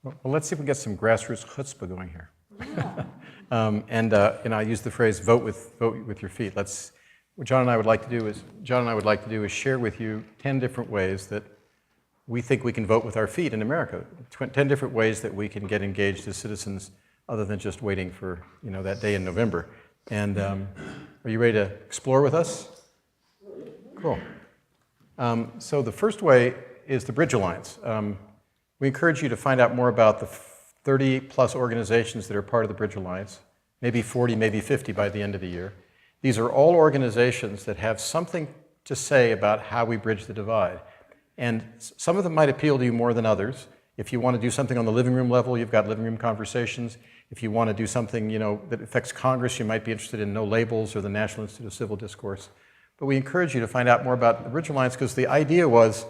Well, let's see if we can get some grassroots chutzpah going here. I use the phrase vote with your feet. What John and I would like to do is share with you 10 different ways that we think we can vote with our feet in America. 10 different ways that we can get engaged as citizens other than just waiting for that day in November. And are you ready to explore with us? Cool. So the first way is the Bridge Alliance. We encourage you to find out more about the 30-plus organizations that are part of the Bridge Alliance, maybe 40, maybe 50 by the end of the year. These are all organizations that have something to say about how we bridge the divide. And some of them might appeal to you more than others. If you want to do something on the living room level, you've got living room conversations. If you want to do something that affects Congress, you might be interested in No Labels or the National Institute of Civil Discourse. But we encourage you to find out more about the Bridge Alliance because the idea was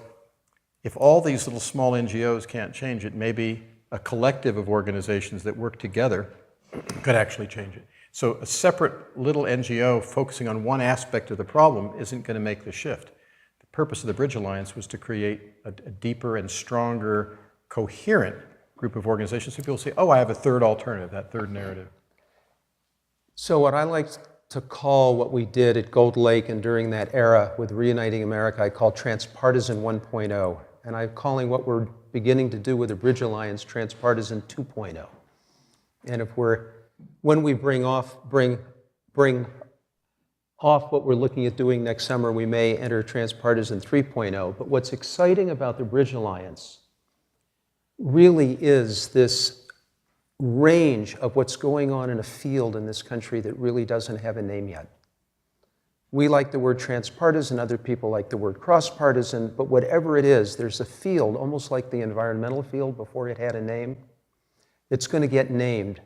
if all these little small NGOs can't change it, maybe a collective of organizations that work together could actually change it. So a separate little NGO focusing on one aspect of the problem isn't going to make the shift. The purpose of the Bridge Alliance was to create a deeper and stronger, coherent group of organizations so people say, oh, I have a third alternative, that third narrative. So what I like to call what we did at Gold Lake and during that era with Reuniting America, I call Transpartisan 1.0. And I'm calling what we're beginning to do with the Bridge Alliance Transpartisan 2.0. And when we bring off what we're looking at doing next summer, we may enter Transpartisan 3.0. But what's exciting about the Bridge Alliance really is this range of what's going on in a field in this country that really doesn't have a name yet. We like the word transpartisan, other people like the word cross-partisan, but whatever it is, there's a field, almost like the environmental field before it had a name, it's going to get named.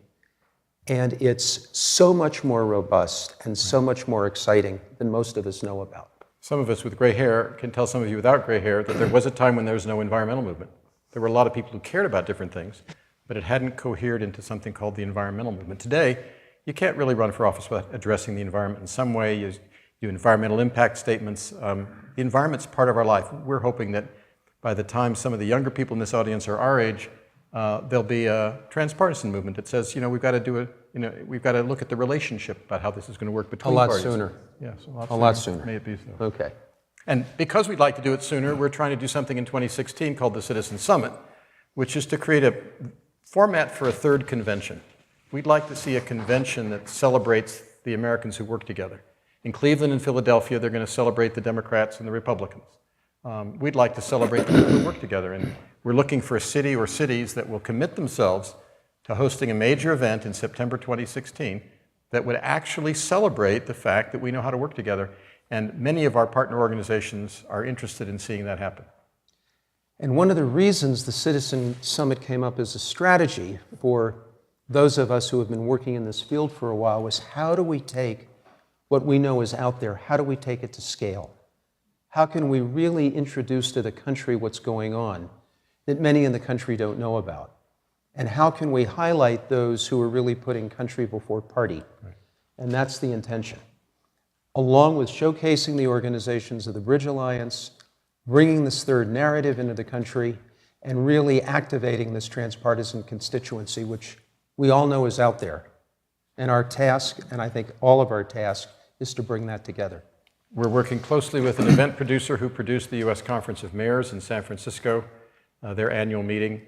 And it's so much more robust and so much more exciting than most of us know about. Some of us with gray hair can tell some of you without gray hair that there was a time when there was no environmental movement. There were a lot of people who cared about different things, but it hadn't cohered into something called the environmental movement. Today, you can't really run for office without addressing the environment in some way. You do environmental impact statements. The environment's part of our life. We're hoping that by the time some of the younger people in this audience are our age, there'll be a transpartisan movement that says, we've got to look at the relationship about how this is going to work between parties. A lot sooner. Yes, a lot sooner. May it be so. Okay. And because we'd like to do it sooner, we're trying to do something in 2016 called the Citizen Summit, which is to create a format for a third convention. We'd like to see a convention that celebrates the Americans who work together. In Cleveland and Philadelphia, they're going to celebrate the Democrats and the Republicans. We'd like to celebrate the people who work together, and we're looking for a city or cities that will commit themselves to hosting a major event in September 2016 that would actually celebrate the fact that we know how to work together. And many of our partner organizations are interested in seeing that happen. And one of the reasons the Citizen Summit came up as a strategy for those of us who have been working in this field for a while was how do we take what we know is out there, how do we take it to scale? How can we really introduce to the country what's going on that many in the country don't know about? And how can we highlight those who are really putting country before party? Right. And that's the intention. Along with showcasing the organizations of the Bridge Alliance, bringing this third narrative into the country, and really activating this transpartisan constituency, which we all know is out there. And our task, and I think all of our task, is to bring that together. We're working closely with an event producer who produced the U.S. Conference of Mayors in San Francisco, their annual meeting,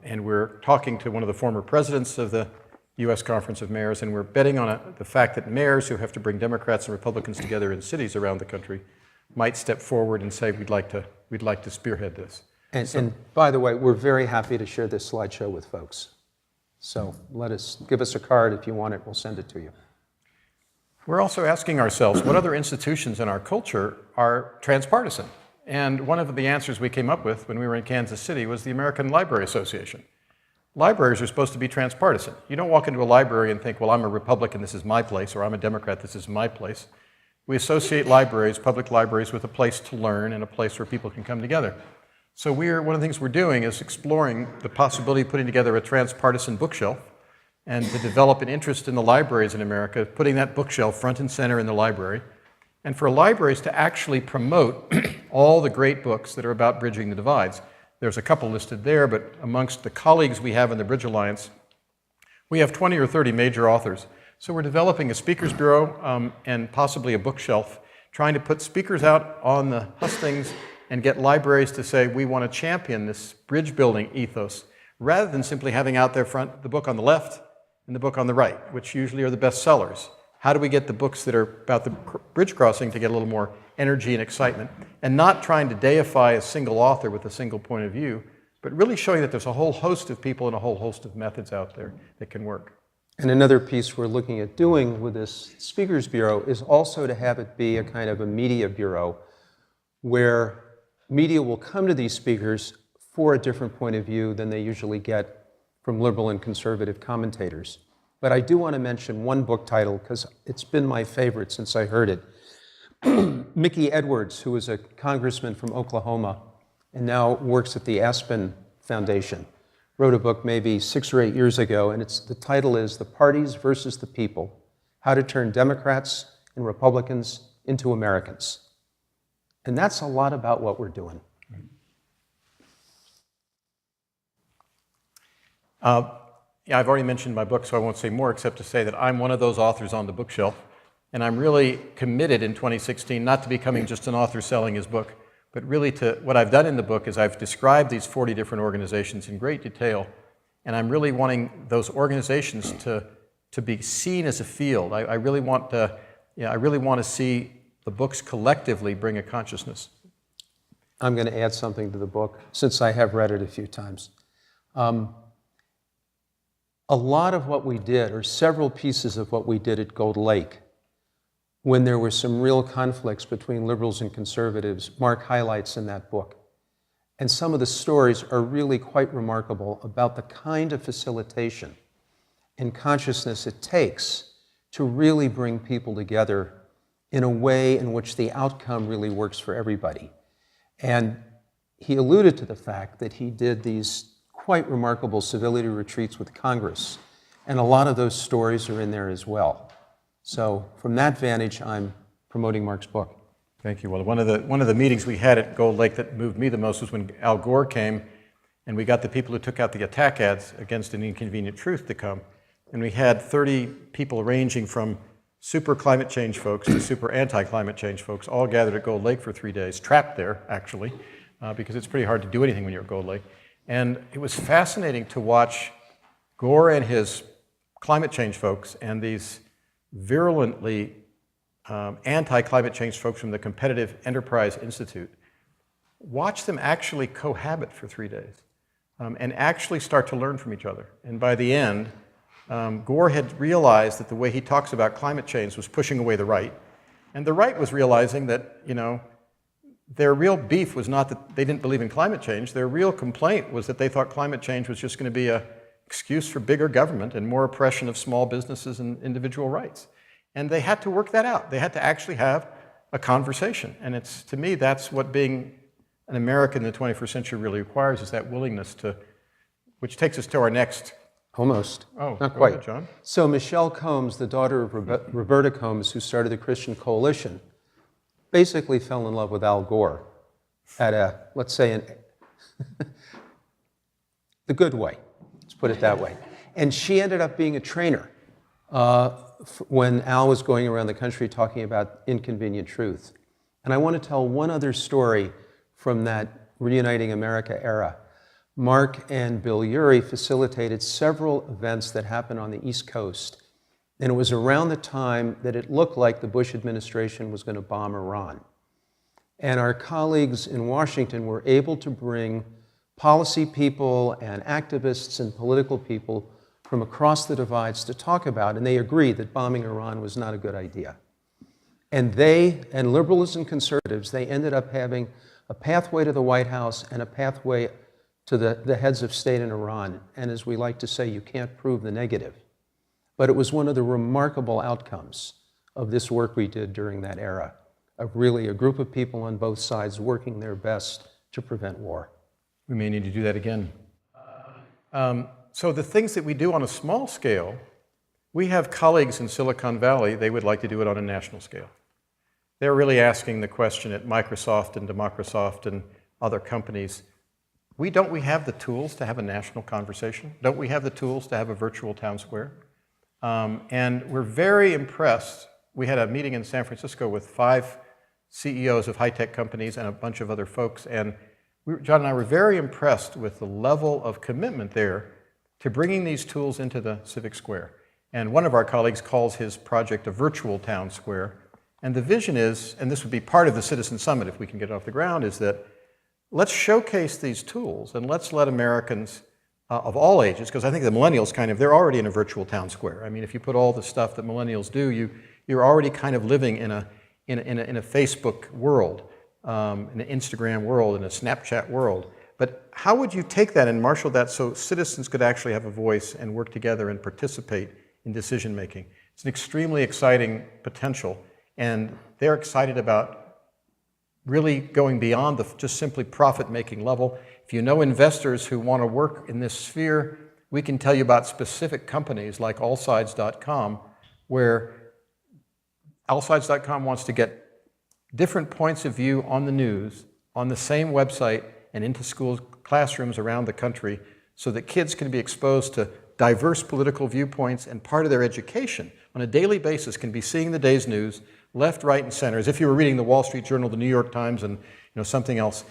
and we're talking to one of the former presidents of the U.S. Conference of Mayors, and we're betting on the fact that mayors who have to bring Democrats and Republicans together in cities around the country might step forward and say, we'd like to spearhead this. And by the way, we're very happy to share this slideshow with folks. So give us a card if you want it, we'll send it to you. We're also asking ourselves, what other institutions in our culture are transpartisan? And one of the answers we came up with when we were in Kansas City was the American Library Association. Libraries are supposed to be transpartisan. You don't walk into a library and think, well, I'm a Republican, this is my place, or I'm a Democrat, this is my place. We associate libraries, public libraries, with a place to learn and a place where people can come together. So one of the things we're doing is exploring the possibility of putting together a transpartisan bookshelf and to develop an interest in the libraries in America, putting that bookshelf front and center in the library, and for libraries to actually promote all the great books that are about bridging the divides, There's a couple listed there, but amongst the colleagues we have in the Bridge Alliance, we have 20 or 30 major authors. So we're developing a speakers bureau and possibly a bookshelf, trying to put speakers out on the hustings and get libraries to say, we want to champion this bridge building ethos, rather than simply having out there front the book on the left and the book on the right, which usually are the best sellers. How do we get the books that are about the bridge crossing to get a little more energy and excitement, and not trying to deify a single author with a single point of view, but really showing that there's a whole host of people and a whole host of methods out there that can work. And another piece we're looking at doing with this Speakers Bureau is also to have it be a kind of a media bureau where media will come to these speakers for a different point of view than they usually get from liberal and conservative commentators. But I do want to mention one book title because it's been my favorite since I heard it. Mickey Edwards, who is a congressman from Oklahoma and now works at the Aspen Foundation, wrote a book maybe 6 or 8 years ago, and the title is The Parties versus the People: How to Turn Democrats and Republicans into Americans. And that's a lot about what we're doing. Yeah, I've already mentioned my book, so I won't say more except to say that I'm one of those authors on the bookshelf, and I'm really committed in 2016 not to becoming just an author selling his book, but really to what I've done in the book is I've described these 40 different organizations in great detail, and I'm really wanting those organizations to be seen as a field. I really want to see the books collectively bring a consciousness. I'm going to add something to the book, since I have read it a few times. A lot of what we did, or several pieces of what we did at Gold Lake, when there were some real conflicts between liberals and conservatives, Mark highlights in that book. And some of the stories are really quite remarkable about the kind of facilitation and consciousness it takes to really bring people together in a way in which the outcome really works for everybody. And he alluded to the fact that he did these quite remarkable civility retreats with Congress, and a lot of those stories are in there as well. So from that vantage, I'm promoting Mark's book. Thank you. Well, one of the meetings we had at Gold Lake that moved me the most was when Al Gore came, and we got the people who took out the attack ads against an inconvenient truth to come, and we had 30 people ranging from super climate change folks to super anti-climate change folks all gathered at Gold Lake for 3 days, trapped there actually, because it's pretty hard to do anything when you're at Gold Lake. And it was fascinating to watch Gore and his climate change folks and these virulently anti-climate change folks from the Competitive Enterprise Institute, watch them actually cohabit for 3 days and actually start to learn from each other. And by the end, Gore had realized that the way he talks about climate change was pushing away the right. And the right was realizing that, their real beef was not that they didn't believe in climate change. Their real complaint was that they thought climate change was just going to be an excuse for bigger government and more oppression of small businesses and individual rights. And they had to work that out. They had to actually have a conversation. And to me, that's what being an American in the 21st century really requires, is that willingness to, which takes us to our next. Almost. Oh, not quite. Ahead, John. So Michelle Combs, the daughter of Roberta Combs, who started the Christian Coalition, basically fell in love with Al Gore at let's say, the good way. Let's put it that way. And she ended up being a trainer when Al was going around the country talking about inconvenient truth. And I want to tell one other story from that Reuniting America era. Mark and Bill Urey facilitated several events that happened on the East Coast. And it was around the time that it looked like the Bush administration was going to bomb Iran. And our colleagues in Washington were able to bring policy people and activists and political people from across the divides to talk about, and they agreed that bombing Iran was not a good idea. And liberals and conservatives, they ended up having a pathway to the White House and a pathway to the heads of state in Iran. And as we like to say, you can't prove the negative. But it was one of the remarkable outcomes of this work we did during that era, of really a group of people on both sides working their best to prevent war. We may need to do that again. So the things that we do on a small scale, we have colleagues in Silicon Valley, they would like to do it on a national scale. They're really asking the question at Microsoft and Democrasoft and other companies, don't we have the tools to have a national conversation? Don't we have the tools to have a virtual town square? And we're very impressed. We had a meeting in San Francisco with 5 CEOs of high-tech companies and a bunch of other folks, and John and I were very impressed with the level of commitment there to bringing these tools into the civic square. And one of our colleagues calls his project a virtual town square. And the vision is, and this would be part of the Citizen Summit if we can get it off the ground, is that let's showcase these tools and let's let Americans of all ages, because I think the millennials they're already in a virtual town square. I mean, if you put all the stuff that millennials do, you're already kind of living in a Facebook world, in an Instagram world, in a Snapchat world. But how would you take that and marshal that so citizens could actually have a voice and work together and participate in decision making? It's an extremely exciting potential, and they're excited about really going beyond the just simply profit-making level. If you know investors who want to work in this sphere, we can tell you about specific companies like allsides.com, where allsides.com wants to get different points of view on the news on the same website and into schools, classrooms around the country, so that kids can be exposed to diverse political viewpoints, and part of their education on a daily basis can be seeing the day's news, left, right, and center, as if you were reading the Wall Street Journal, the New York Times, and something else.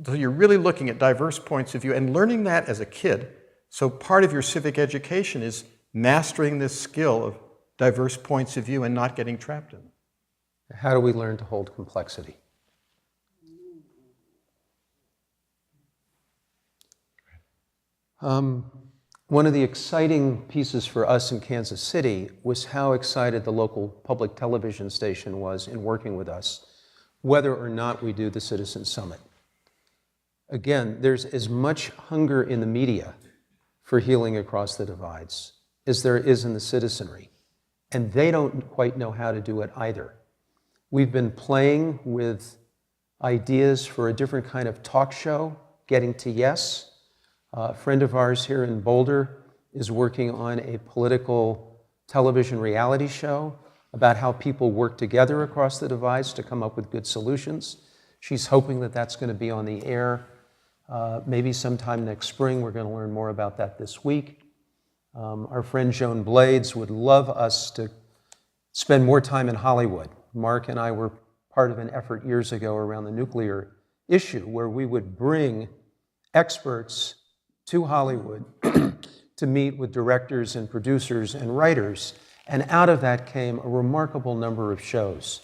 So you're really looking at diverse points of view and learning that as a kid. So part of your civic education is mastering this skill of diverse points of view and not getting trapped in them. How do we learn to hold complexity? One of the exciting pieces for us in Kansas City was how excited the local public television station was in working with us, whether or not we do the Citizen Summit. Again, there's as much hunger in the media for healing across the divides as there is in the citizenry, and they don't quite know how to do it either. We've been playing with ideas for a different kind of talk show, Getting to Yes. A friend of ours here in Boulder is working on a political television reality show about how people work together across the divides to come up with good solutions. She's hoping that that's going to be on the air maybe sometime next spring. We're going to learn more about that this week. Our friend Joan Blades would love us to spend more time in Hollywood. Mark and I were part of an effort years ago around the nuclear issue where we would bring experts to Hollywood to meet with directors and producers and writers. And out of that came a remarkable number of shows,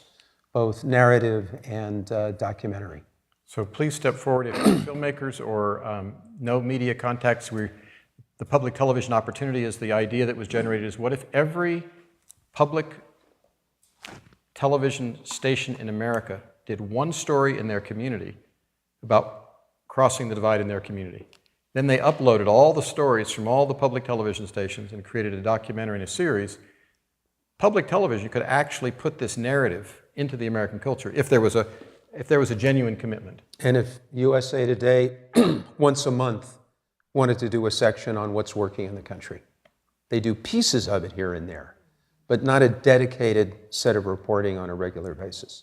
both narrative and documentary. So please step forward if you're filmmakers or no media contacts. The public television opportunity is the idea that was generated is what if every public television station in America did one story in their community about crossing the divide in their community. Then they uploaded all the stories from all the public television stations and created a documentary and a series. Public television could actually put this narrative into the American culture if there was a genuine commitment. And if USA Today once a month wanted to do a section on what's working in the country. They do pieces of it here and there, but not a dedicated set of reporting on a regular basis.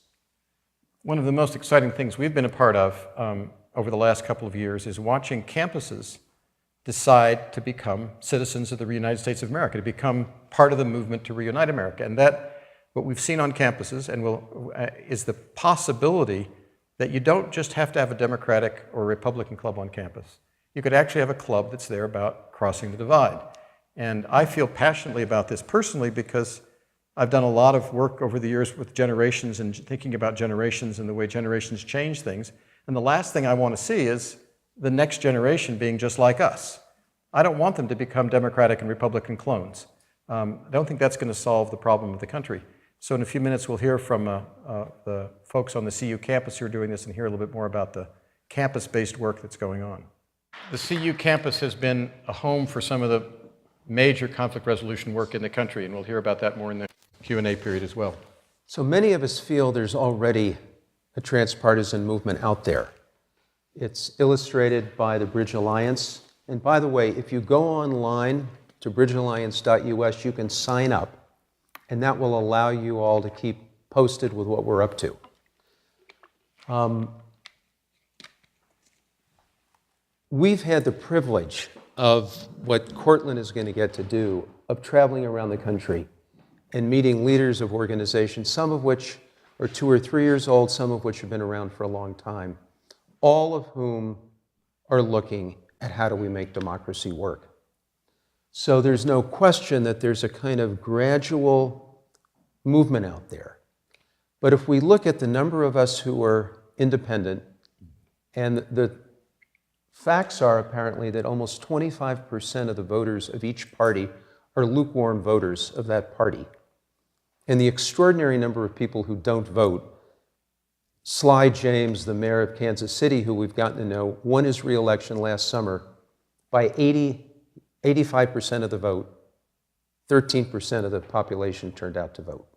One of the most exciting things we've been a part of over the last couple of years is watching campuses decide to become citizens of the United States of America, to become part of the movement to reunite America. And that, what we've seen on campuses is the possibility that you don't just have to have a Democratic or Republican club on campus. You could actually have a club that's there about crossing the divide. And I feel passionately about this personally because I've done a lot of work over the years with generations and thinking about generations and the way generations change things. And the last thing I want to see is the next generation being just like us. I don't want them to become Democratic and Republican clones. I don't think that's going to solve the problem of the country. So in a few minutes, we'll hear from the folks on the CU campus who are doing this and hear a little bit more about the campus-based work that's going on. The CU campus has been a home for some of the major conflict resolution work in the country, and we'll hear about that more in the Q&A period as well. So many of us feel there's already a transpartisan movement out there. It's illustrated by the Bridge Alliance. And by the way, if you go online to bridgealliance.us, you can sign up, and that will allow you all to keep posted with what we're up to. we've had the privilege of what Cortland is going to get to do, of traveling around the country and meeting leaders of organizations, some of which are 2 or 3 years old, some of which have been around for a long time, all of whom are looking at how do we make democracy work. So there's no question that there's a kind of gradual movement out there. But if we look at the number of us who are independent, and the facts are apparently that almost 25% of the voters of each party are lukewarm voters of that party. And the extraordinary number of people who don't vote, Sly James, the mayor of Kansas City, who we've gotten to know, won his re-election last summer by 85% of the vote. 13% of the population turned out to vote.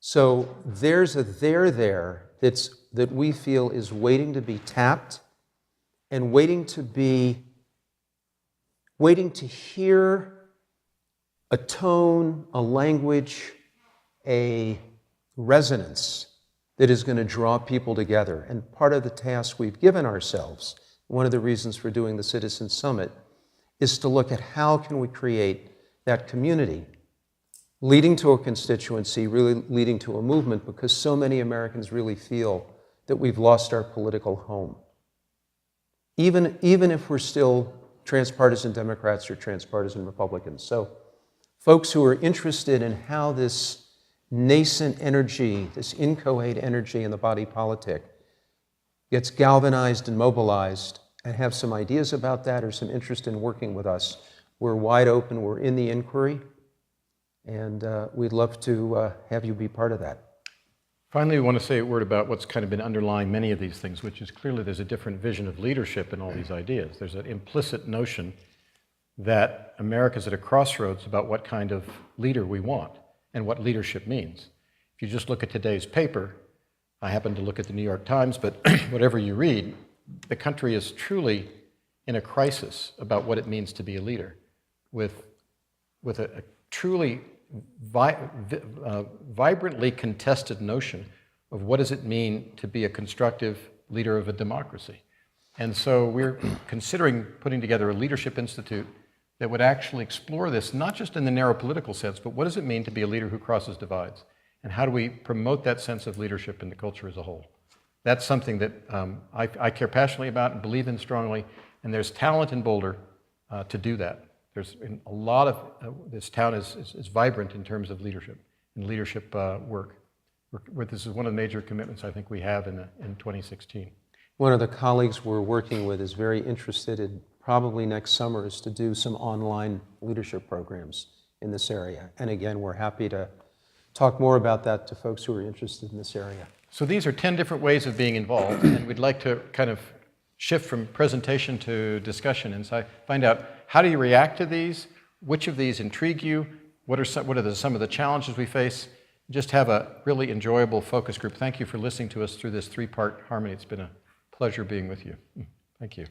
So there's a there that we feel is waiting to be tapped and waiting to hear a tone, a language, a resonance that is going to draw people together. And part of the task we've given ourselves, one of the reasons for doing the Citizen Summit, is to look at how can we create that community, leading to a constituency, really leading to a movement, because so many Americans really feel that we've lost our political home. Even if we're still transpartisan Democrats or transpartisan Republicans. So folks who are interested in how this nascent energy, this inchoate energy in the body politic gets galvanized and mobilized and have some ideas about that or some interest in working with us, we're wide open, we're in the inquiry, and we'd love to have you be part of that. Finally, we want to say a word about what's kind of been underlying many of these things, which is clearly there's a different vision of leadership in all these ideas. There's an implicit notion that America's at a crossroads about what kind of leader we want and what leadership means. If you just look at today's paper, I happen to look at the New York Times, but whatever you read, the country is truly in a crisis about what it means to be a leader, with a truly vibrantly contested notion of what does it mean to be a constructive leader of a democracy. And so we're considering putting together a leadership institute that would actually explore this, not just in the narrow political sense, but what does it mean to be a leader who crosses divides? And how do we promote that sense of leadership in the culture as a whole? That's something that I care passionately about and believe in strongly, and there's talent in Boulder to do that. There's a lot of, this town is vibrant in terms of leadership and leadership work. This is one of the major commitments I think we have in 2016. One of the colleagues we're working with is very interested in, probably next summer, is to do some online leadership programs in this area. And again, we're happy to talk more about that to folks who are interested in this area. So these are 10 different ways of being involved, and we'd like to kind of shift from presentation to discussion and find out how do you react to these, which of these intrigue you, what are some of the challenges we face. Just have a really enjoyable focus group. Thank you for listening to us through this 3-part harmony. It's been a pleasure being with you. Thank you.